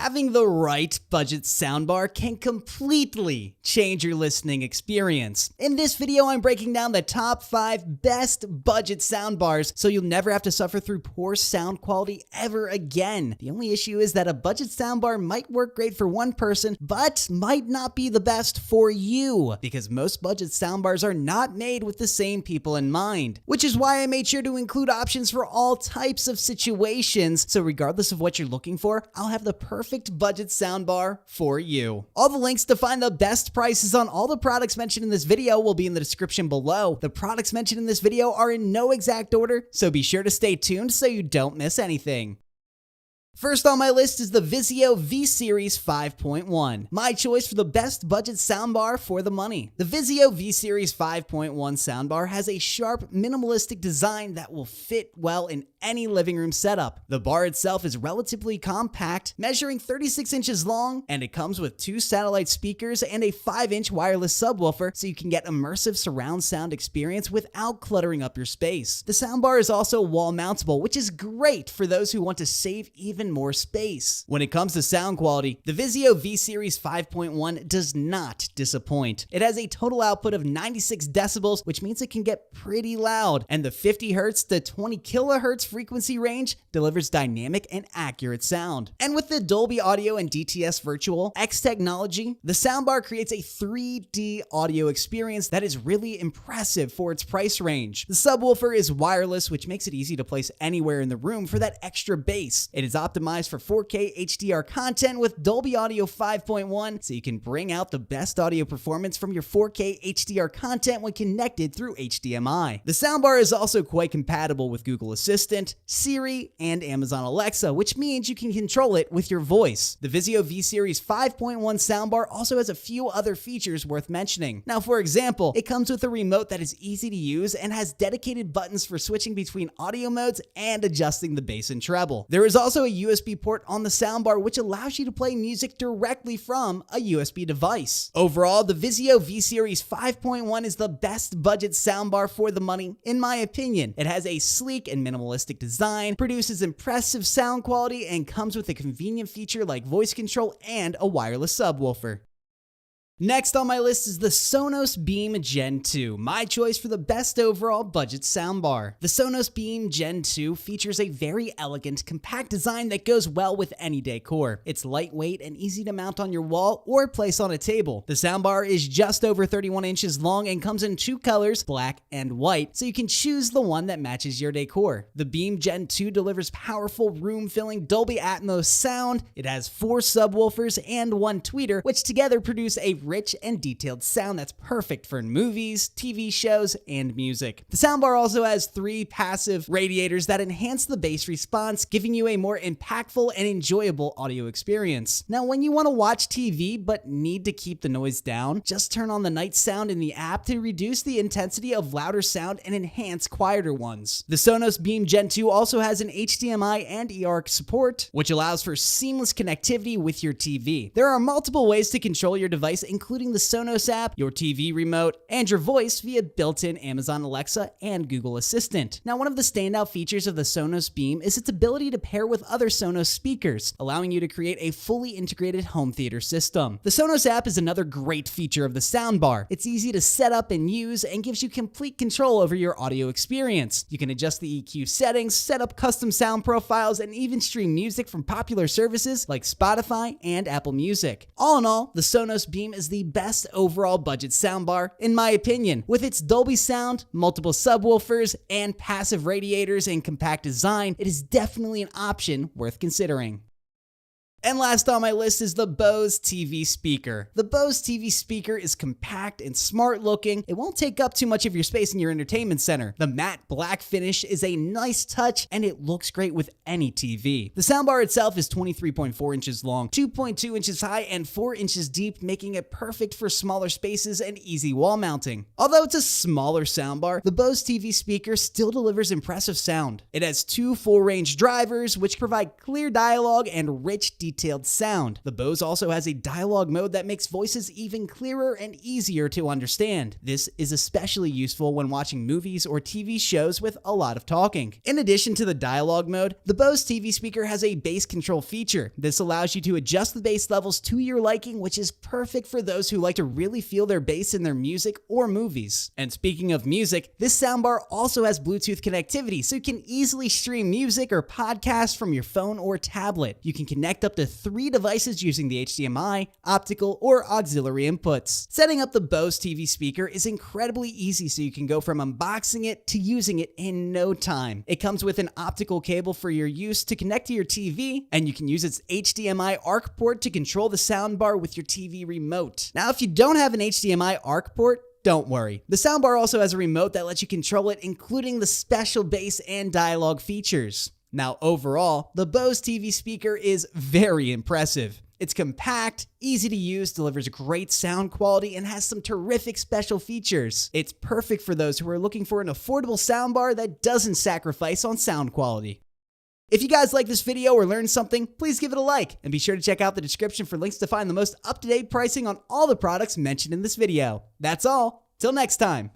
Having the right budget soundbar can completely change your listening experience. In this video, I'm breaking down the top 5 best budget soundbars so you'll never have to suffer through poor sound quality ever again. The only issue is that a budget soundbar might work great for one person, but might not be the best for you, because most budget soundbars are not made with the same people in mind. Which is why I made sure to include options for all types of situations, so regardless of what you're looking for, I'll have the perfect budget soundbar for you. All the links to find the best prices on all the products mentioned in this video will be in the description below. The products mentioned in this video are in no exact order, so be sure to stay tuned so you don't miss anything. First on my list is the VIZIO V-Series 5.1, my choice for the best budget soundbar for the money. The VIZIO V-Series 5.1 soundbar has a sharp, minimalistic design that will fit well in any living room setup. The bar itself is relatively compact, measuring 36 inches long, and it comes with 2 satellite speakers and a 5-inch wireless subwoofer, so you can get immersive surround sound experience without cluttering up your space. The soundbar is also wall mountable, which is great for those who want to save even more space. When it comes to sound quality, the VIZIO V-Series 5.1 does not disappoint. It has a total output of 96 decibels, which means it can get pretty loud, and the 50 Hz to 20 kHz frequency range delivers dynamic and accurate sound. And with the Dolby Audio and DTS Virtual X technology, the soundbar creates a 3D audio experience that is really impressive for its price range. The subwoofer is wireless, which makes it easy to place anywhere in the room for that extra bass. It is optimized for 4K HDR content with Dolby Audio 5.1, so you can bring out the best audio performance from your 4K HDR content when connected through HDMI. The soundbar is also quite compatible with Google Assistant, Siri, and Amazon Alexa, which means you can control it with your voice. The VIZIO V-Series 5.1 soundbar also has a few other features worth mentioning. Now, for example, it comes with a remote that is easy to use and has dedicated buttons for switching between audio modes and adjusting the bass and treble. There is also a USB port on the soundbar, which allows you to play music directly from a USB device. Overall, the VIZIO V-Series 5.1 is the best budget soundbar for the money, in my opinion. It has a sleek and minimalistic design, produces impressive sound quality, and comes with a convenient feature like voice control and a wireless subwoofer. Next on my list is the Sonos Beam Gen 2, my choice for the best overall budget soundbar. The Sonos Beam Gen 2 features a very elegant, compact design that goes well with any decor. It's lightweight and easy to mount on your wall or place on a table. The soundbar is just over 31 inches long and comes in 2 colors, black and white, so you can choose the one that matches your decor. The Beam Gen 2 delivers powerful, room-filling Dolby Atmos sound. It has 4 subwoofers and 1 tweeter, which together produce a rich and detailed sound that's perfect for movies, TV shows, and music. The soundbar also has 3 passive radiators that enhance the bass response, giving you a more impactful and enjoyable audio experience. Now, when you want to watch TV but need to keep the noise down, just turn on the night sound in the app to reduce the intensity of louder sound and enhance quieter ones. The Sonos Beam Gen 2 also has an HDMI and eARC support, which allows for seamless connectivity with your TV. There are multiple ways to control your device, including the Sonos app, your TV remote, and your voice via built-in Amazon Alexa and Google Assistant. Now, one of the standout features of the Sonos Beam is its ability to pair with other Sonos speakers, allowing you to create a fully integrated home theater system. The Sonos app is another great feature of the soundbar. It's easy to set up and use and gives you complete control over your audio experience. You can adjust the EQ settings, set up custom sound profiles, and even stream music from popular services like Spotify and Apple Music. All in all, the Sonos Beam is the best overall budget soundbar, in my opinion. With its Dolby sound, multiple subwoofers, and passive radiators and compact design, it is definitely an option worth considering. And last on my list is the Bose TV Speaker. The Bose TV Speaker is compact and smart looking. It won't take up too much of your space in your entertainment center. The matte black finish is a nice touch, and it looks great with any TV. The soundbar itself is 23.4 inches long, 2.2 inches high, and 4 inches deep, making it perfect for smaller spaces and easy wall mounting. Although it's a smaller soundbar, the Bose TV Speaker still delivers impressive sound. It has 2 full-range drivers, which provide clear dialogue and rich, detailed detailed sound. The Bose also has a dialogue mode that makes voices even clearer and easier to understand. This is especially useful when watching movies or TV shows with a lot of talking. In addition to the dialogue mode, the Bose TV speaker has a bass control feature. This allows you to adjust the bass levels to your liking, which is perfect for those who like to really feel their bass in their music or movies. And speaking of music, this soundbar also has Bluetooth connectivity, so you can easily stream music or podcasts from your phone or tablet. You can connect up to 3 devices using the HDMI, optical, or auxiliary inputs. Setting up the Bose TV speaker is incredibly easy, so you can go from unboxing it to using it in no time. It comes with an optical cable for your use to connect to your TV, and you can use its HDMI ARC port to control the soundbar with your TV remote. Now, if you don't have an HDMI ARC port, don't worry. The soundbar also has a remote that lets you control it, including the special bass and dialogue features. Now, overall, the Bose TV speaker is very impressive. It's compact, easy to use, delivers great sound quality, and has some terrific special features. It's perfect for those who are looking for an affordable soundbar that doesn't sacrifice on sound quality. If you guys like this video or learned something, please give it a like, and be sure to check out the description for links to find the most up-to-date pricing on all the products mentioned in this video. That's all. Till next time.